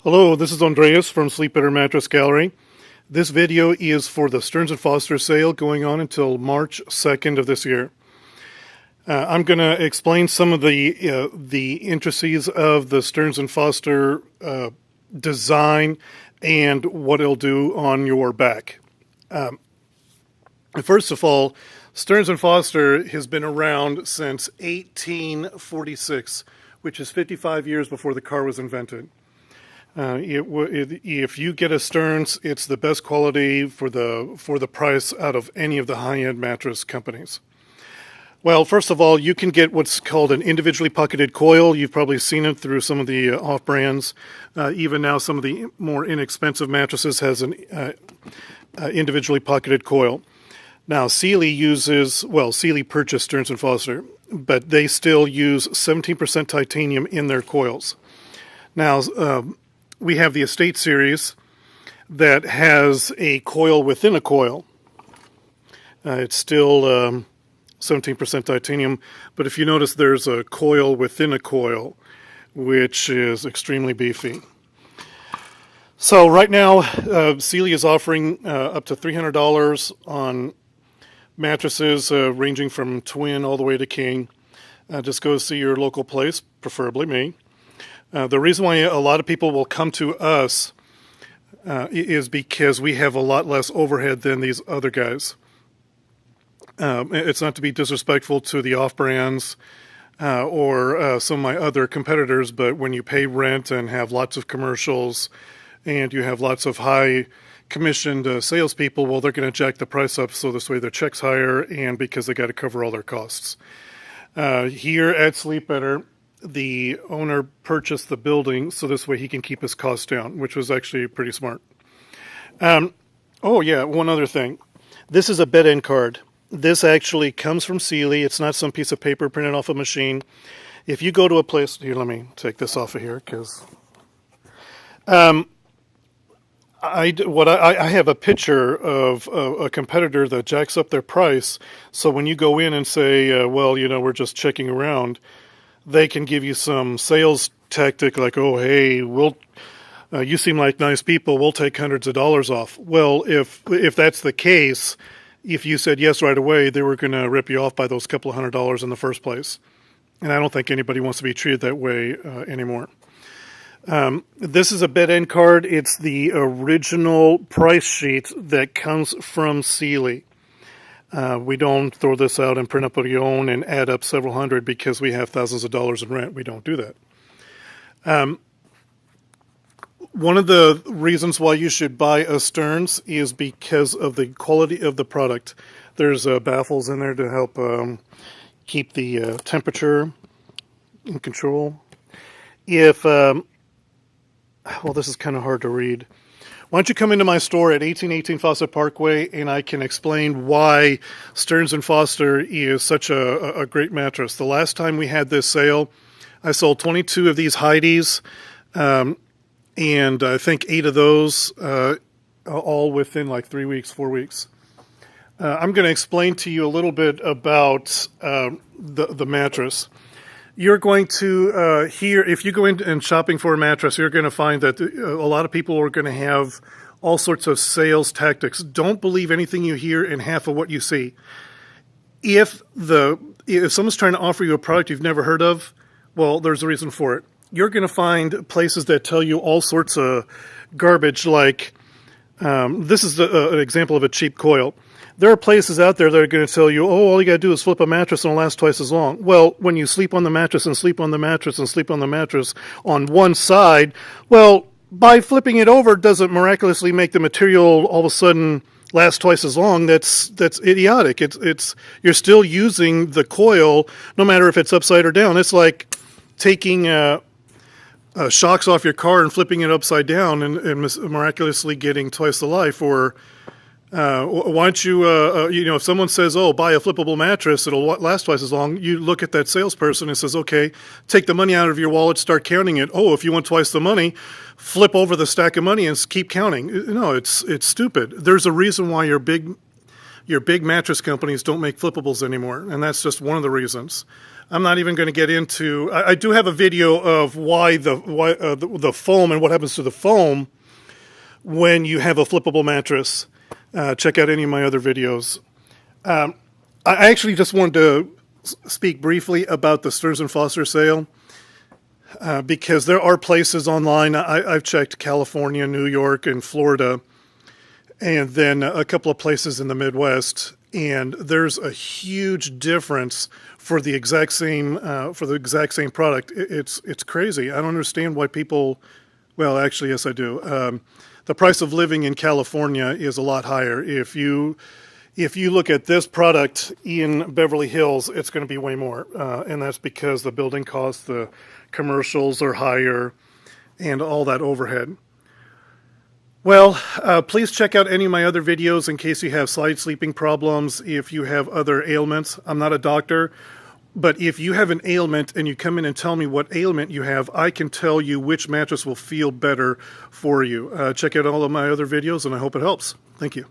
Hello, this is Andreas from Sleep Better Mattress Gallery. This video is for the Stearns & Foster sale going on until March 2nd of this year. I'm going to explain some of the intricacies of the Stearns & Foster design and what it'll do on your back. First of all, Stearns & Foster has been around since 1846, which is 55 years before the car was invented. If you get a Stearns, it's the best quality for the price out of any of the high-end mattress companies. Well, first of all, you can get what's called an individually pocketed coil. You've probably seen it through some of the off-brands. Even now, some of the more inexpensive mattresses has an individually pocketed coil. Now, Sealy purchased Stearns & Foster, but they still use 17% titanium in their coils. Now, we have the Estate series that has a coil within a coil. It's still 17% titanium, but if you notice, there's a coil within a coil, which is extremely beefy. So right now, Sealy is offering up to $300 on mattresses ranging from twin all the way to king. Just go see your local place, preferably me. The reason why a lot of people will come to us is because we have a lot less overhead than these other guys. It's not to be disrespectful to the off-brands or some of my other competitors, but when you pay rent and have lots of commercials and you have lots of high commissioned salespeople, well, they're going to jack the price up so this way their check's higher and because they got to cover all their costs. Here at Sleep Better, the owner purchased the building so this way he can keep his costs down, which was actually pretty smart. Oh yeah, one other thing. This is a bed end card. This actually comes from Sealy. It's not some piece of paper printed off a machine. If you go to a place, here, let me take this off of here because I have a picture of a competitor that jacks up their price. So when you go in and say, we're just checking around, they can give you some sales tactic like, oh, hey, you seem like nice people. We'll take hundreds of dollars off. Well, if that's the case, if you said yes right away, they were going to rip you off by those couple of $100 in the first place. And I don't think anybody wants to be treated that way anymore. This is a bed end card. It's the original price sheet that comes from Sealy. We don't throw this out and print up what you own and add up several hundred because we have thousands of dollars in rent. We don't do that. One of the reasons why you should buy a Stearns is because of the quality of the product. There's baffles in there to help keep the temperature in control. This is kind of hard to read. Why don't you come into my store at 1818 Fawcett Parkway and I can explain why Stearns & Foster is such a great mattress. The last time we had this sale, I sold 22 of these Heidi's, and I think 8 of those all within like 3 weeks, 4 weeks. I'm going to explain to you a little bit about the mattress. You're going to hear, if you go in and shopping for a mattress, you're going to find that a lot of people are going to have all sorts of sales tactics. Don't believe anything you hear and half of what you see. If someone's trying to offer you a product you've never heard of, well, there's a reason for it. You're going to find places that tell you all sorts of garbage like, this is an example of a cheap coil. There are places out there that are going to tell you, oh, all you got to do is flip a mattress and it'll last twice as long. Well, when you sleep on the mattress and sleep on the mattress and sleep on the mattress on one side, well, by flipping it over doesn't miraculously make the material all of a sudden last twice as long. That's idiotic. It's you're still using the coil no matter if it's upside or down. It's like taking shocks off your car and flipping it upside down and miraculously getting twice the life. Or why don't you, if someone says, oh, buy a flippable mattress, it'll last twice as long, you look at that salesperson and says, okay, take the money out of your wallet, start counting it. Oh, if you want twice the money, flip over the stack of money and keep counting. No, it's stupid. There's a reason why your big your big mattress companies don't make flippables anymore, and that's just one of the reasons. I'm not even going to get into. I do have a video of why the foam and what happens to the foam when you have a flippable mattress. Check out any of my other videos. I actually just wanted to speak briefly about the Stearns & Foster sale because there are places online. I've checked California, New York, and Florida, and then a couple of places in the Midwest, and there's a huge difference for the exact same product. It's crazy. I don't understand why people. Well, actually, yes, I do. The price of living in California is a lot higher. If you look at this product in Beverly Hills, it's going to be way more, and that's because the building costs, the commercials are higher, and all that overhead. Well, please check out any of my other videos in case you have side sleeping problems, if you have other ailments. I'm not a doctor, but if you have an ailment and you come in and tell me what ailment you have, I can tell you which mattress will feel better for you. Check out all of my other videos, and I hope it helps. Thank you.